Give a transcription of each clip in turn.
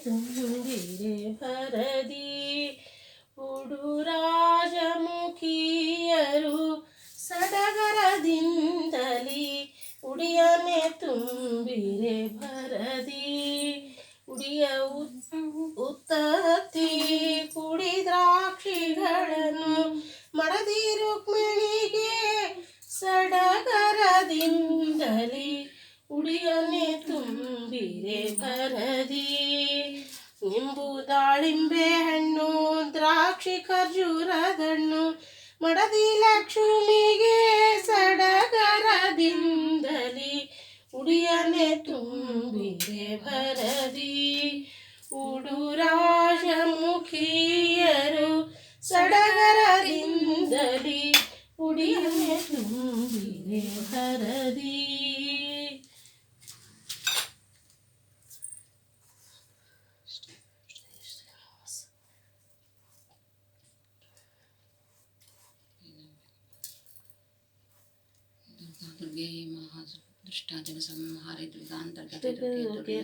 ತುಂಬಿರೆ ಭರದಿ ಉಡುರಾಜಮುಖಿಯರು ಸಡಗರದಿಂದಲಿ ಉಡಿಯನೆ ತುಂಬಿರೆ ಭರದಿ ಉಡಿಯ ಉತ್ತತ್ತಿ ಕುಡಿದ್ರಾಕ್ಷಿಗಳನ್ನು ಮಡದಿ ರುಕ್ಮಿಣಿಗೆ ಸಡಗರದಿಂದಲಿ ಉಡಿಯನೆ ತುಂಬಿರೆ ಭರದಿ ನಿಂಬು ದಾಳಿಂಬೆ ಹಣ್ಣು ದ್ರಾಕ್ಷಿ ಖರ್ಜೂರದಣ್ಣು ಮಡದಿ ಲಕ್ಷ್ಮಿಗೆ ಸಡಗರದಿಂದಲಿ ಉಡಿಯನೆ ತುಂಬಿರೆ ಭರದಿ ಉಡುರಾಜಮುಖಿಯರು ಸಡಗರದಿಂದಲಿ ಉಡಿಯನೆ ತುಂಬಿರೆ ಭರದಿ. ದುರ್ಗೆ ಮಹಾದೃಷ್ಟಾಜನ ಸಂಹಾರೆ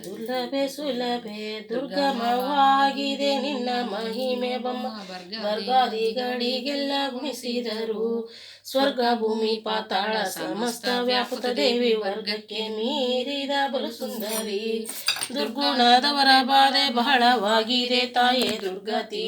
ದುರ್ಲಭೆ ಸುಲಭೆ ದುರ್ಗಮವಾಗಿದೆ ನಿನ್ನ ಮಹಿಮೆ ಬಮ್ಮ ವರ್ಗಾದಿಗಳಿಗೆಲ್ಲ ಗುಣಿಸಿದರು ಸ್ವರ್ಗ ಭೂಮಿ ಪಾತಾಳ ಸಮಸ್ತ ವ್ಯಾಪುತ ದೇವಿ ವರ್ಗಕ್ಕೆ ಮೀರಿದ ಬಲು ಸುಂದರಿ ದುರ್ಗುಣದವರ ಬಾಧೆ ಬಹಳವಾಗಿದೆ ತಾಯೇ ದುರ್ಗತಿ